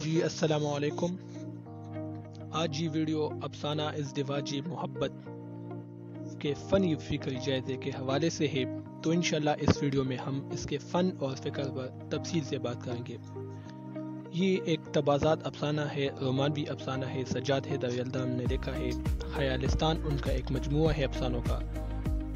جی السلام علیکم۔ آج یہ ویڈیو افسانہ ازدواجی محبت کے فنی فکری جائزے کے حوالے سے ہے، تو انشاءاللہ اس ویڈیو میں ہم اس کے فن اور فکر پر تفصیل سے بات کریں گے۔ یہ ایک تبازات افسانہ ہے، رومانوی افسانہ ہے۔ سجاد حیدر یلدرم نے لکھا ہے۔ خیالستان ان کا ایک مجموعہ ہے افسانوں کا،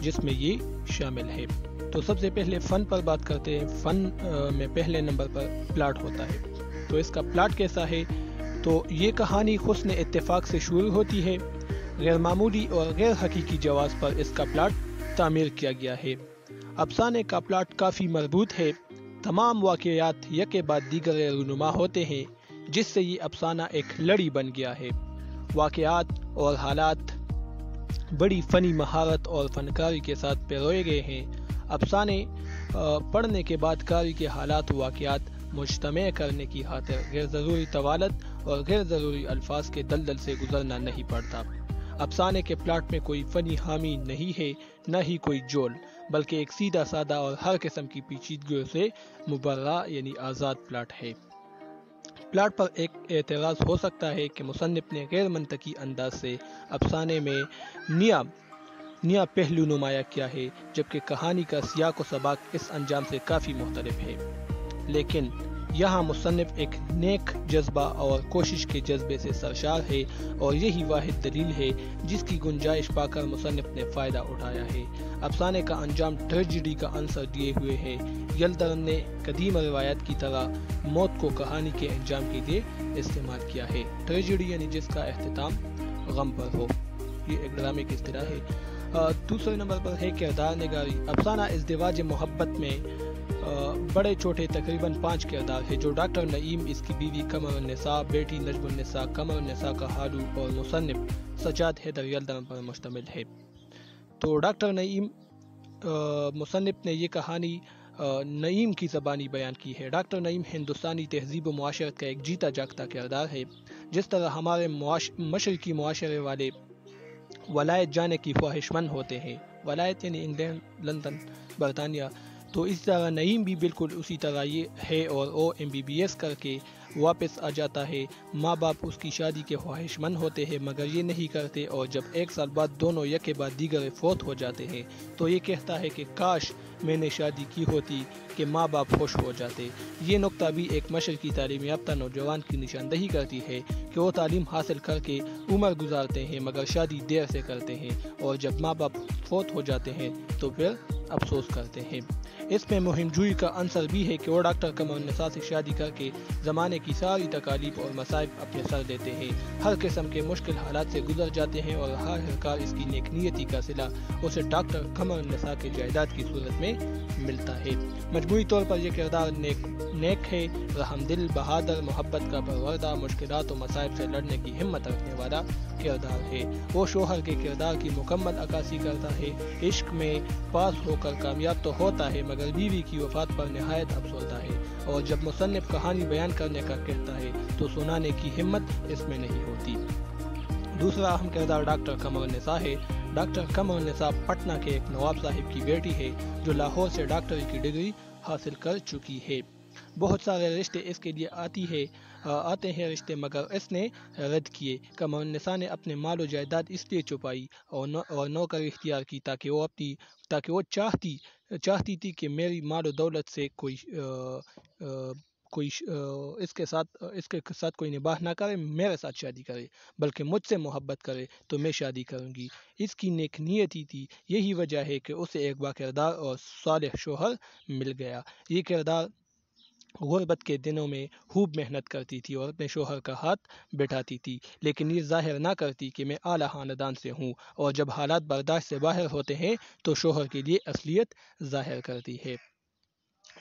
جس میں یہ شامل ہے۔ تو سب سے پہلے فن پر بات کرتے ہیں۔ فن میں پہلے نمبر پر پلاٹ ہوتا ہے۔ تو اس کا پلاٹ کیسا ہے؟ تو یہ کہانی حسن اتفاق سے شروع ہوتی ہے۔ غیر معمولی اور غیر حقیقی جواز پر اس کا پلاٹ تعمیر کیا گیا ہے۔ افسانے کا پلاٹ کافی مربوط ہے۔ تمام واقعات یکے بعد دیگر رونما ہوتے ہیں، جس سے یہ افسانہ ایک لڑی بن گیا ہے۔ واقعات اور حالات بڑی فنی مہارت اور فنکاری کے ساتھ پیروئے گئے ہیں۔ افسانے پڑھنے کے بعد قاری کے حالات و واقعات مجتمع کرنے کی خاطر غیر ضروری طوالت اور غیر ضروری الفاظ کے دلدل سے گزرنا نہیں پڑتا۔ افسانے کے پلاٹ میں کوئی فنی حامی نہیں ہے، نہ ہی کوئی جول، بلکہ ایک سیدھا سادہ اور ہر قسم کی پیچیدگیوں سے مبرہ یعنی آزاد پلاٹ ہے۔ پلاٹ پر ایک اعتراض ہو سکتا ہے کہ مصنف نے غیر منطقی انداز سے افسانے میں نیا پہلو نمایاں کیا ہے، جبکہ کہانی کا سیاق و سباق اس انجام سے کافی مختلف ہے۔ لیکن یہاں مصنف ایک نیک جذبہ اور کوشش کے جذبے سے سرشار ہے، اور یہی واحد دلیل ہے جس کی گنجائش پا کر مصنف نے فائدہ اٹھایا ہے۔ افسانے کا انجام ٹریجڈی کا عنصر دیے ہوئے ہے۔ یلدرم نے قدیم روایات کی طرح موت کو کہانی کے انجام کے لیے استعمال کیا ہے۔ ٹریجڈی یعنی جس کا اختتام غم پر ہو، یہ ایک ڈرامے کی اصطلاح ہے۔ دوسرے نمبر پر ہے کردار نگاری۔ افسانہ ازدواج محبت میں بڑے چھوٹے تقریباً 5 کردار ہیں، جو ڈاکٹر نعیم، اس کی بیوی قمر النساء، بیٹی نجم النساء، قمر النساء کا خالو اور مصنف سجاد حیدر یلدرم پر مشتمل ہے۔ تو ڈاکٹر نعیم، مصنف نے یہ کہانی نعیم کی زبانی بیان کی ہے۔ ڈاکٹر نعیم ہندوستانی تہذیب و معاشرت کا ایک جیتا جاگتا کردار ہے۔ جس طرح ہمارے مشرقی معاشرے والے ولایت جانے کی خواہش مند ہوتے ہیں، ولایت یعنی انگلینڈ، لندن، برطانیہ، تو اس طرح نعیم بھی بالکل اسی طرح یہ ہے، اور وہ MBBS کر کے واپس آ جاتا ہے۔ ماں باپ اس کی شادی کے خواہش مند ہوتے ہیں، مگر یہ نہیں کرتے، اور جب 1 سال بعد دونوں یکے بعد دیگر فوت ہو جاتے ہیں، تو یہ کہتا ہے کہ کاش میں نے شادی کی ہوتی کہ ماں باپ خوش ہو جاتے۔ یہ نقطہ بھی ایک مشرقی تعلیم یافتہ نوجوان کی نشاندہی کرتی ہے کہ وہ تعلیم حاصل کر کے عمر گزارتے ہیں، مگر شادی دیر سے کرتے ہیں، اور جب ماں باپ فوت ہو جاتے ہیں تو پھر افسوس کرتے ہیں۔ اس میں مہم جوئی کا عنصر بھی ہے کہ وہ ڈاکٹر قمر النساء سے شادی کر کے زمانے کی ساری تکالیف اور مصائب اپنے سر لیتے ہیں، ہر قسم کے مشکل حالات سے گزر جاتے ہیں، اور ہر کار اس کی نیک نیتی کا صلہ اسے ڈاکٹر قمر النساء کے جائیداد کی صورت میں ملتا ہے۔ مجموعی طور پر یہ کردار نیک ہے، رحم دل، بہادر، محبت کا پروردہ، مشکلات و مصائب سے لڑنے کی ہمت رکھنے والا کردار ہے۔ وہ شوہر کے کردار کی مکمل عکاسی کرتا ہے۔ عشق میں پاس ہو کر کامیاب تو ہوتا ہے، مگر بیوی کی وفات پر نہایت افسردہ ہے، اور جب مصنف کہانی بیان کرنے کا کہتا ہے تو سنانے کی ہمت اس میں نہیں ہوتی۔ دوسرا اہم کردار ڈاکٹر قمر النساء ہے۔ ڈاکٹر قمر النساء پٹنہ کے ایک نواب صاحب کی بیٹی ہے، جو لاہور سے ڈاکٹری کی ڈگری حاصل کر چکی ہے۔ بہت سارے رشتے اس کے لیے آتے ہیں رشتے، مگر اس نے رد کیے۔ قمر النساء نے اپنے مال و جائیداد اس لیے چھپائی اور نوکر اختیار کی تاکہ وہ چاہتی تھی کہ میری مال و دولت سے اس کے ساتھ کوئی نباہ نہ کرے، میرے ساتھ شادی کرے، بلکہ مجھ سے محبت کرے تو میں شادی کروں گی۔ اس کی نیک نیتی تھی، یہی وجہ ہے کہ اسے ایک باکردار اور صالح شوہر مل گیا۔ یہ کردار غربت کے دنوں میں خوب محنت کرتی تھی اور اپنے شوہر کا ہاتھ بٹھاتی تھی، لیکن یہ ظاہر نہ کرتی کہ میں اعلیٰ خاندان سے ہوں، اور جب حالات برداشت سے باہر ہوتے ہیں تو شوہر کے لیے اصلیت ظاہر کرتی ہے۔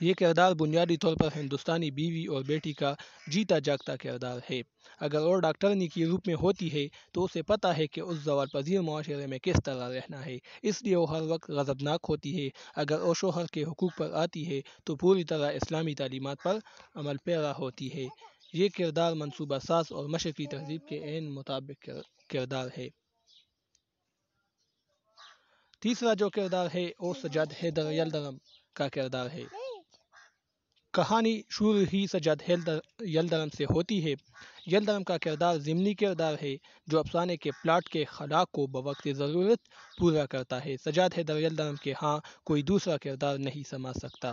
یہ کردار بنیادی طور پر ہندوستانی بیوی اور بیٹی کا جیتا جاگتا کردار ہے۔ اگر وہ ڈاکٹرنی کی روپ میں ہوتی ہے تو اسے پتہ ہے کہ اس زوال پذیر معاشرے میں کس طرح رہنا ہے، اس لیے وہ ہر وقت غضبناک ہوتی ہے۔ اگر وہ شوہر کے حقوق پر آتی ہے تو پوری طرح اسلامی تعلیمات پر عمل پیرا ہوتی ہے۔ یہ کردار منصوبہ ساز اور مشرقی تہذیب کے عین مطابق کردار ہے۔ تیسرا جو کردار ہے وہ سجاد حیدر یلدرم کا کردار ہے۔ کہانی شروع ہی سجاد یلدرم سے ہوتی ہے۔ یلدرم کا کردار ضمنی کردار ہے جو افسانے کے پلاٹ کے خلا کو بوقت ضرورت پورا کرتا ہے۔ سجاد حیدر یلدرم کے ہاں کوئی دوسرا کردار نہیں سما سکتا،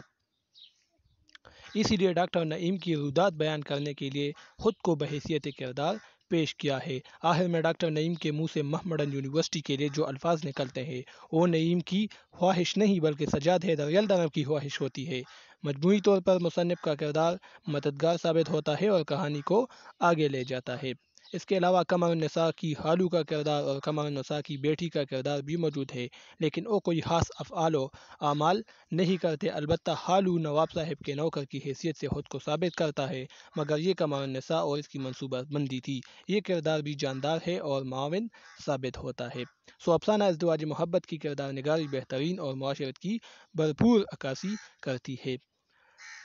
اسی لیے ڈاکٹر نعیم کی رودات بیان کرنے کے لیے خود کو بحیثیت کردار پیش کیا ہے۔ آخر میں ڈاکٹر نعیم کے منہ سے محمڈن یونیورسٹی کے لیے جو الفاظ نکلتے ہیں وہ نعیم کی خواہش نہیں بلکہ سجاد حیدر یلدرم کی خواہش ہوتی ہے۔ مجموعی طور پر مصنف کا کردار مددگار ثابت ہوتا ہے اور کہانی کو آگے لے جاتا ہے۔ اس کے علاوہ قمر النساء کی خالو کا کردار اور قمر النساء کی بیٹی کا کردار بھی موجود ہے، لیکن وہ کوئی خاص افعال و اعمال نہیں کرتے۔ البتہ خالو نواب صاحب کے نوکر کی حیثیت سے خود کو ثابت کرتا ہے، مگر یہ قمر النساء اور اس کی منصوبہ بندی تھی۔ یہ کردار بھی جاندار ہے اور معاون ثابت ہوتا ہے۔ افسانہ ازدواج محبت کی کردار نگاری بہترین اور معاشرت کی بھرپور عکاسی کرتی ہے۔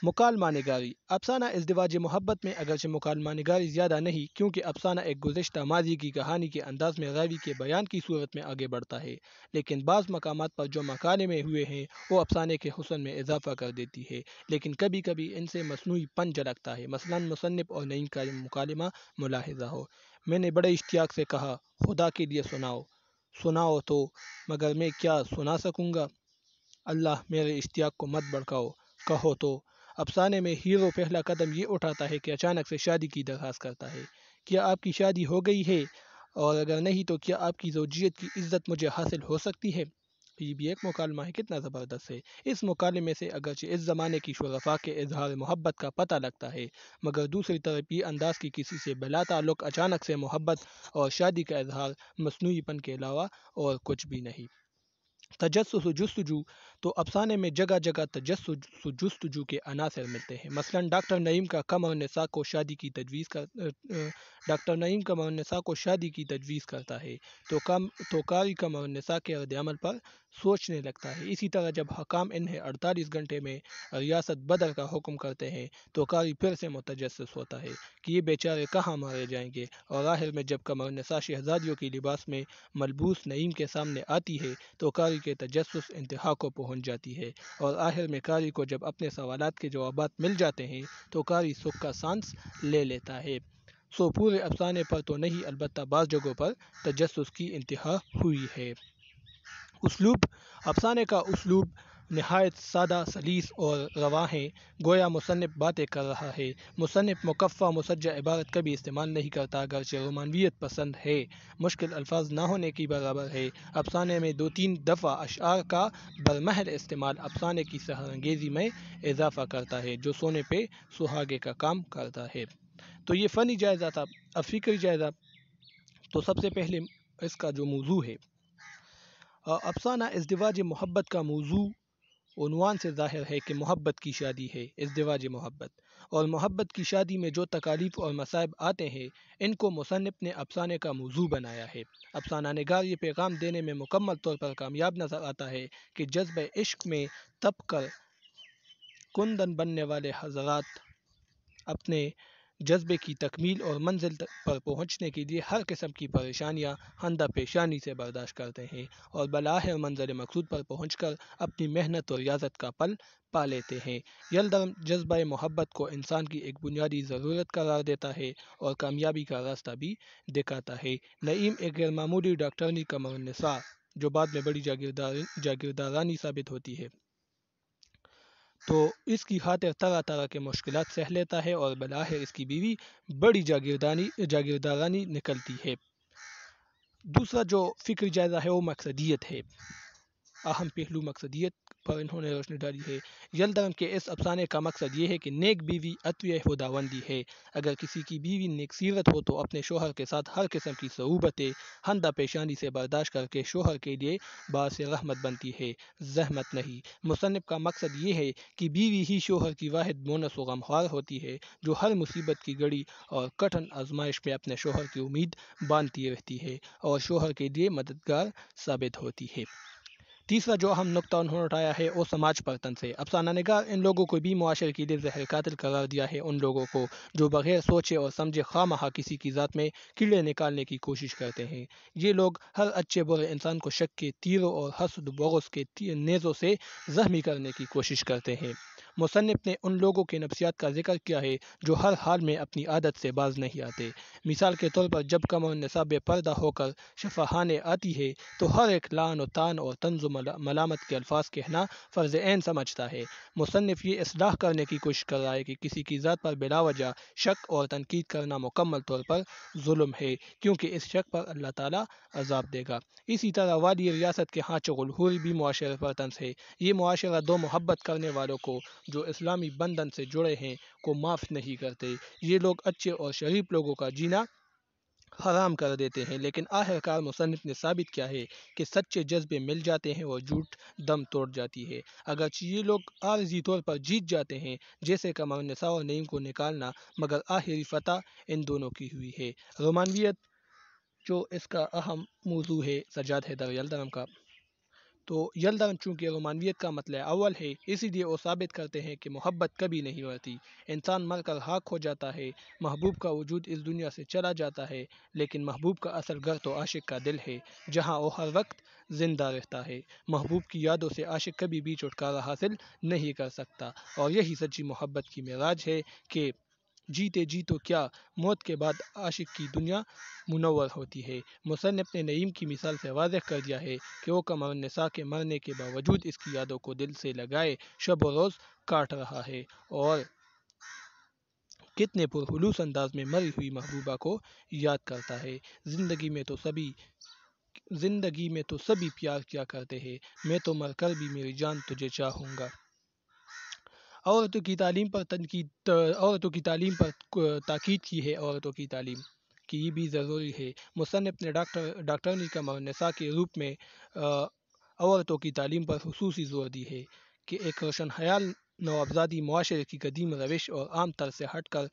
مکالمہ نگاری افسانہ ازدواج محبت میں اگرچہ مکالمہ نگاری زیادہ نہیں، کیونکہ افسانہ ایک گزشتہ ماضی کی کہانی کے انداز میں راوی کے بیان کی صورت میں آگے بڑھتا ہے، لیکن بعض مقامات پر جو مکالمے ہوئے ہیں وہ افسانے کے حسن میں اضافہ کر دیتی ہے، لیکن کبھی کبھی ان سے مصنوعی پن جھلکتا ہے۔ مثلا مصنف اور نعیم کا مکالمہ ملاحظہ ہو: میں نے بڑے اشتیاق سے کہا، خدا کے لیے سناؤ تو، مگر میں کیا سنا سکوں گا؟ اللہ میرے اشتیاق کو مت بھڑکاؤ، کہو تو۔ افسانے میں ہیرو پہلا قدم یہ اٹھاتا ہے کہ اچانک سے شادی کی درخواست کرتا ہے۔ کیا آپ کی شادی ہو گئی ہے؟ اور اگر نہیں تو کیا آپ کی زوجیت کی عزت مجھے حاصل ہو سکتی ہے؟ یہ بھی ایک مکالمہ ہے، کتنا زبردست ہے۔ اس مکالمے سے اگرچہ اس زمانے کی شرفاء کے اظہار محبت کا پتہ لگتا ہے، مگر دوسری طرف یہ انداز کی کسی سے بلا تعلق اچانک سے محبت اور شادی کا اظہار مصنوعی پن کے علاوہ اور کچھ بھی نہیں۔ تجسس و جستجو تو افسانے میں جگہ جگہ تجسس و جستجو کے عناصر ملتے ہیں۔ مثلا ڈاکٹر نعیم کا قمر النساء کو شادی کی تجویز کرتا ہے تو قاری قمر النساء کے رد عمل پر سوچنے لگتا ہے۔ اسی طرح جب حکام انہیں 48 گھنٹے میں ریاست بدر کا حکم کرتے ہیں تو قاری پھر سے متجسس ہوتا ہے کہ یہ بیچارے کہاں مارے جائیں گے، اور آخر میں جب قمر النساء شہزادیوں کی لباس میں ملبوس نعیم کے سامنے آتی ہے تو قاری کے تجسس انتہا کو پہنچ جاتی ہے، اور آخر میں قاری کو جب اپنے سوالات کے جوابات مل جاتے ہیں تو قاری سکھ کا سانس لے لیتا ہے۔ پورے افسانے پر تو نہیں، البتہ بعض جگہوں پر تجسس کی انتہا ہوئی ہے۔ اسلوب افسانے کا اسلوب نہایت سادہ، سلیس اور رواں ہے، گویا مصنف باتیں کر رہا ہے۔ مصنف مکفّہ مسجع عبارت کبھی استعمال نہیں کرتا، اگرچہ رومانویت پسند ہے، مشکل الفاظ نہ ہونے کی برابر ہے۔ افسانے میں 2-3 دفعہ اشعار کا برمحل استعمال افسانے کی سحرانگیزی میں اضافہ کرتا ہے، جو سونے پہ سہاگے کا کام کرتا ہے۔ تو یہ فنی جائزہ تھا۔ اب فکری جائزہ، تو سب سے پہلے اس کا جو موضوع ہے، افسانہ ازدواج محبت کا موضوع عنوان سے ظاہر ہے کہ محبت کی شادی ہے، ازدواج محبت، اور محبت کی شادی میں جو تکالیف اور مصائب آتے ہیں ان کو مصنف نے افسانے کا موضوع بنایا ہے۔ افسانہ نگار یہ پیغام دینے میں مکمل طور پر کامیاب نظر آتا ہے کہ جذبہ عشق میں تپ کر کندن بننے والے حضرات اپنے جذبے کی تکمیل اور منزل پر پہنچنے کے لیے ہر قسم کی پریشانیاں خندہ پیشانی سے برداشت کرتے ہیں اور بالآخر منزل مقصود پر پہنچ کر اپنی محنت اور ریاضت کا پل پا لیتے ہیں۔ یلدرم جذبہ محبت کو انسان کی ایک بنیادی ضرورت قرار دیتا ہے اور کامیابی کا راستہ بھی دکھاتا ہے۔ نعیم ایک غیر معمولی ڈاکٹرنی قمر النساء جو بعد میں بڑی جاگیردارانی ثابت ہوتی ہے، تو اس کی خاطر طرح طرح کے مشکلات سہ لیتا ہے اور بالآخر اس کی بیوی بڑی جاگیردارانی نکلتی ہے۔ دوسرا جو فکری جائزہ ہے وہ مقصدیت ہے۔ اہم پہلو مقصدیت پر انہوں نے روشنی ڈالی ہے۔ یلدرم کے اس افسانے کا مقصد یہ ہے کہ نیک بیوی عطوہ خداوندی ہے۔ اگر کسی کی بیوی نیک سیرت ہو تو اپنے شوہر کے ساتھ ہر قسم کی صعوبتیں خندہ پیشانی سے برداشت کر کے شوہر کے لیے باعث رحمت بنتی ہے، زحمت نہیں۔ مصنف کا مقصد یہ ہے کہ بیوی ہی شوہر کی واحد مونس و غمخوار ہوتی ہے جو ہر مصیبت کی گھڑی اور کٹھن آزمائش میں اپنے شوہر کی امید باندھتی رہتی ہے اور شوہر کے لیے مددگار ثابت ہوتی ہے۔ تیسرا جو اہم نقطہ انہوں نے اٹھایا ہے وہ سماج پر طنز ہے۔ افسانہ نگار ان لوگوں کو بھی معاشرے کے لیے زہر قاتل قرار دیا ہے، ان لوگوں کو جو بغیر سوچے اور سمجھے خواہ مخواہ کسی کی ذات میں کیڑے نکالنے کی کوشش کرتے ہیں۔ یہ لوگ ہر اچھے برے انسان کو شک کے تیروں اور حسد و بغض کے نیزوں سے زخمی کرنے کی کوشش کرتے ہیں۔ مصنف نے ان لوگوں کے نفسیات کا ذکر کیا ہے جو ہر حال میں اپنی عادت سے باز نہیں آتے۔ مثال کے طور پر جب قوم النساء بے پردہ ہو کر شفاہانے آتی ہے تو ہر ایک لعن و طعن اور طنز و ملامت کے الفاظ کہنا فرض عین سمجھتا ہے۔ مصنف یہ اصلاح کرنے کی کوشش کر رہا ہے کہ کسی کی ذات پر بلا وجہ شک اور تنقید کرنا مکمل طور پر ظلم ہے، کیونکہ اس شک پر اللہ تعالیٰ عذاب دے گا۔ اسی طرح والی ریاست کے ہانچ غلحوری بھی معاشرے پر طنز ہے۔ یہ معاشرہ دو محبت کرنے والوں کو جو اسلامی بندھن سے جڑے ہیں کو معاف نہیں کرتے۔ یہ لوگ اچھے اور شریف لوگوں کا جینا حرام کر دیتے ہیں، لیکن آخرکار مصنف نے ثابت کیا ہے کہ سچے جذبے مل جاتے ہیں اور جھوٹ دم توڑ جاتی ہے۔ اگرچہ یہ لوگ عارضی طور پر جیت جاتے ہیں، جیسے قمر النساء اور نعیم کو نکالنا، مگر آخری فتح ان دونوں کی ہوئی ہے۔ رومانویت جو اس کا اہم موضوع ہے، سجاد حیدر یلدرم کا، تو یلدرم چونکہ رومانویت کا مطلع اول ہے، اسی لیے وہ ثابت کرتے ہیں کہ محبت کبھی نہیں مرتی۔ انسان مر کر خاک ہو جاتا ہے، محبوب کا وجود اس دنیا سے چلا جاتا ہے، لیکن محبوب کا اصل گھر تو عاشق کا دل ہے، جہاں وہ ہر وقت زندہ رہتا ہے۔ محبوب کی یادوں سے عاشق کبھی بھی چھٹکارا حاصل نہیں کر سکتا، اور یہی سچی محبت کی معراج ہے کہ جیتے جی تو کیا، موت کے بعد عاشق کی دنیا منور ہوتی ہے۔ مصنف نے نعیم کی مثال سے واضح کر دیا ہے کہ وہ قمر النساء کے مرنے کے باوجود اس کی یادوں کو دل سے لگائے شب و روز کاٹ رہا ہے، اور کتنے پرخلوص انداز میں مری ہوئی محبوبہ کو یاد کرتا ہے۔ زندگی میں تو سبھی پیار کیا کرتے ہیں، میں تو مر کر بھی میری جان تجھے چاہوں گا۔ عورتوں کی تعلیم پر تاکید کی ہے۔ عورتوں کی تعلیم کی یہ بھی ضروری ہے۔ مصنف نے ڈاکٹرنی قمر النساء کے روپ میں عورتوں کی تعلیم پر خصوصی زور دی ہے کہ ایک روشن خیال نوآبادی معاشرے کی قدیم روش اور عام طرز سے ہٹ کر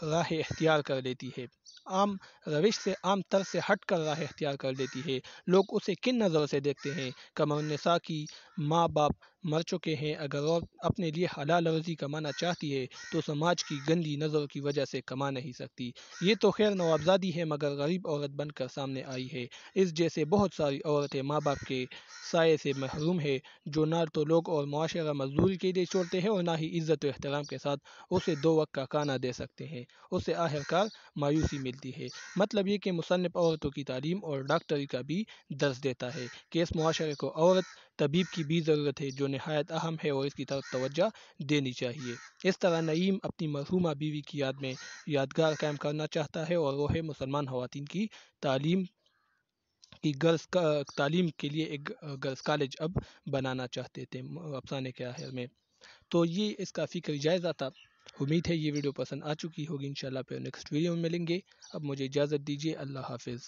راہ اختیار کر لیتی ہے۔ عام روش سے عام طرز سے ہٹ کر راہ اختیار کر لیتی ہے۔ لوگ اسے کن نظروں سے دیکھتے ہیں؟ قمر النساء کی ماں باپ مر چکے ہیں، اگر وہ اپنے لیے حلال روزی کمانا چاہتی ہے تو سماج کی گندی نظروں کی وجہ سے کما نہیں سکتی۔ یہ تو خیر نوآبادی ہے، مگر غریب عورت بن کر سامنے آئی ہے۔ اس جیسے بہت ساری عورتیں ماں باپ کے سائے سے محروم ہیں، جو نہ تو لوگ اور معاشرہ مزدوری کے لیے چھوڑتے ہیں اور نہ ہی عزت و احترام کے ساتھ اسے 2 وقت کا کھانا دے سکتے ہیں۔ اسے آخرکار مایوسی ملتی ہے۔ مطلب یہ کہ مصنف عورتوں کی تعلیم اور ڈاکٹری کا بھی درس دیتا ہے کہ اس معاشرے کو عورت طبیب کی بھی ضرورت ہے، جو نہایت اہم ہے اور اس کی طرف توجہ دینی چاہیے۔ اس طرح نعیم اپنی مرحومہ بیوی کی یاد میں یادگار قائم کرنا چاہتا ہے، اور وہ مسلمان خواتین کی تعلیم کے لیے ایک گرلز کالج اب بنانا چاہتے تھے افسانے کے آخر میں۔ تو یہ اس کا فکری جائزہ تھا۔ امید ہے یہ ویڈیو پسند آ چکی ہوگی۔ انشاءاللہ پھر نیکسٹ ویڈیو میں ملیں گے۔ اب مجھے اجازت دیجیے، اللہ حافظ۔